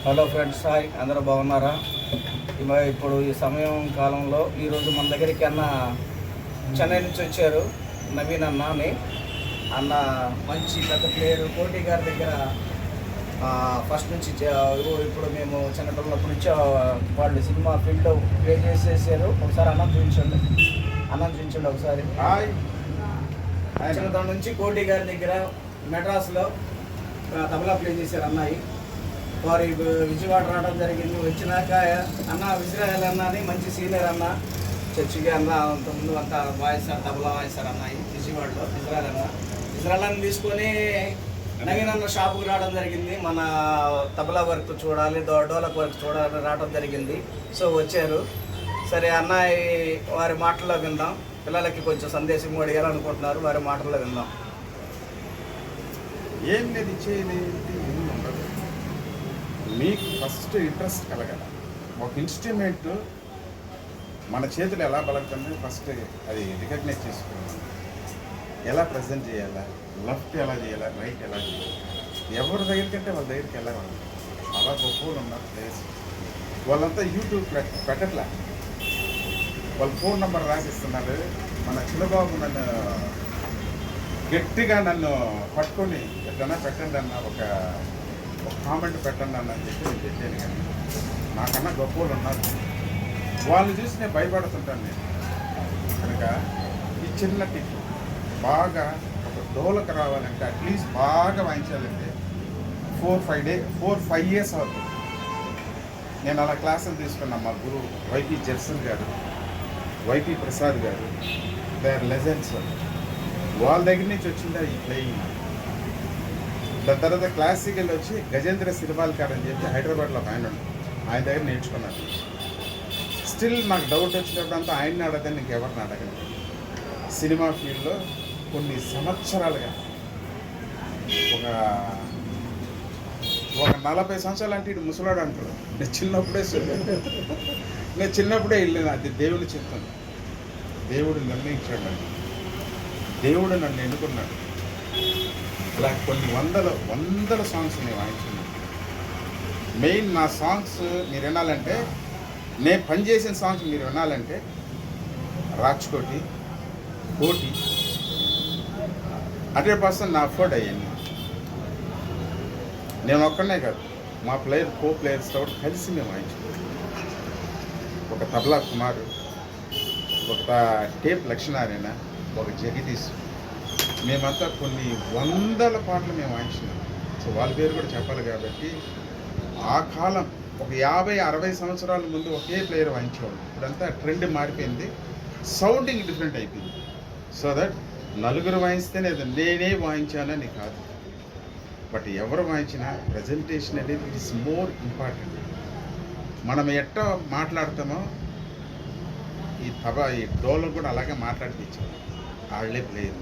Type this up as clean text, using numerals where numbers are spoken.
Hello friends, hi, అందరూ బాగున్నారా? ఇప్పుడు ఈ సమయం కాలంలో ఈరోజు మన దగ్గరికి చెన్నై నుంచి వచ్చారు నవీన్ అన్న మంచి పెద్ద ప్లేయరు. కోటి గారి దగ్గర ఫస్ట్ నుంచి ఇప్పుడు మేము చిన్నపిల్లలప్పటి నుంచి వాళ్ళు సినిమా ఫీల్డ్లో ప్లే చేసేసారు. ఒకసారి అన్నం చూపించండి ఒకసారి. చిన్నతనం నుంచి కోటి గారి దగ్గర మెడ్రాస్లో తబలా ప్లే చేశారు అన్నాయి. వారు విజయవాడ రావడం జరిగింది. వచ్చినాక అన్న విజయరాయల్ అన్న అని మంచి సీనియర్ అన్న, చర్చికి అన్న అంతకుముందు అంతా వాయిస్తారు, తబలా వాయిస్తారు అన్నాయి విజయవాడలో. ఇజ్రాయల్ అన్న తీసుకొని నవీన్ అన్న షాపుకి రావడం జరిగింది. మన తబలా వర్క్ చూడాలి, డోలక్ వర్క్ చూడాలని రావడం జరిగింది. సో వచ్చారు. సరే అన్నయ్య వారి మాటల్లో విందాం. పిల్లలకి కొంచెం సందేశం కూడా ఇవ్వాలనుకుంటున్నారు, వారి మాటల్లో విందాం. ఏం లేదు, ఇచ్చేది ఉండదు. మీకు ఫస్ట్ ఇంట్రెస్ట్ కలగాలి. ఒక ఇన్స్ట్రుమెంట్ మన చేతులు ఎలా బలగుతుంది ఫస్ట్ అది రికగ్నైజ్ చేసుకోవాలి. ఎలా ప్రజెంట్ చేయాలా, లెఫ్ట్ ఎలా చేయాలా, రైట్ ఎలా చేయాలి, ఎవరి దగ్గరికంటే వాళ్ళ దగ్గరికి వెళ్ళాలి. అలా గొప్ప ఉన్నారు ప్లేస్. వాళ్ళంతా యూట్యూబ్ పెట్టట్లే, వాళ్ళ ఫోన్ నెంబర్ రాసిస్తున్నారు. మన చిన్నబాబు నన్ను గట్టిగా పట్టుకొని ఎట్లన్నా పెట్టండి అన్న, ఒక కామెంట్ పెట్టండి అన్న అని చెప్పి నేను పెట్టాను. కానీ నాకన్నా గొప్ప వాళ్ళు ఉన్నారు. వాళ్ళని చూసి నేను భయపడుతుంటాను. నేను కనుక ఈ చిన్న టిప్ బాగా ఒక డోలకు రావాలంటే అట్లీస్ట్ బాగా వాయించాలంటే 4-5 ఇయర్స్ అవుతుంది. నేను అలా క్లాసులు తీసుకున్నా. మా గురువు వైపీ జెర్సన్ గారు, వైపీ ప్రసాద్ గారు, దే ఆర్ లెజెండ్స్. వాళ్ళ దగ్గర నుంచి వచ్చిందా ఈ ప్లేయింగ్. దాని తర్వాత క్లాసికల్ వచ్చి గజేంద్ర సిరివాల్కర్ అని చెప్పి హైదరాబాద్లో ఆయన ఆయన దగ్గర నేర్చుకున్నాను. స్టిల్ నాకు డౌట్ వచ్చినప్పుడు అంతా ఆయన్ని అడగదని ఇంకెవరిని అడగండి. సినిమా ఫీల్డ్లో కొన్ని సంవత్సరాలుగా ఒక 40 సంవత్సరాలు అంటే ఇటు ముసలాడు అంటారు. నేను చిన్నప్పుడే వెళ్ళాను. అది దేవుని చిత్తం. దేవుడు నిర్ణయించాడు, దేవుడు నన్ను ఎన్నుకున్నాడు. ఇలా కొన్ని వందల సాంగ్స్ నేను వాయించున్నాను. మెయిన్ నా సాంగ్స్ మీరు వినాలంటే, నేను పనిచేసిన సాంగ్స్ మీరు వినాలంటే రాజ్కోటి, కోటి 100% నా అఫోర్డ్ అయ్యాను. నేను ఒక్కనే కాదు, మా కో-ప్లేయర్స్తో కలిసి మేము వాయించుకున్నాం. ఒక తబలా కుమారు, ఒక టేప్ లక్ష్మీనారాయణ, ఒక జగదీష్, మేమంతా కొన్ని వందల పాటలు మేము వాయించినాం. సో వాళ్ళ పేరు కూడా చెప్పాలి కాబట్టి ఆ కాలం ఒక 50-60 సంవత్సరాల ముందు ఒకే ప్లేయర్ వాయించేవాళ్ళు. ఇప్పుడంతా ట్రెండ్ మారిపోయింది, సౌండింగ్ డిఫరెంట్ అయిపోయింది. సో దట్ నలుగురు వాయిస్తేనే నేనే వాయించానని కాదు, బట్ ఎవరు వాయించినా ప్రజెంటేషన్ అనేది ఇట్ ఈస్ మోర్ ఇంపార్టెంట్. మనం ఎట్లా మాట్లాడతామో ఈ డోలు కూడా అలాగే మాట్లాడిపించాలి. వాళ్ళే ప్లేయర్.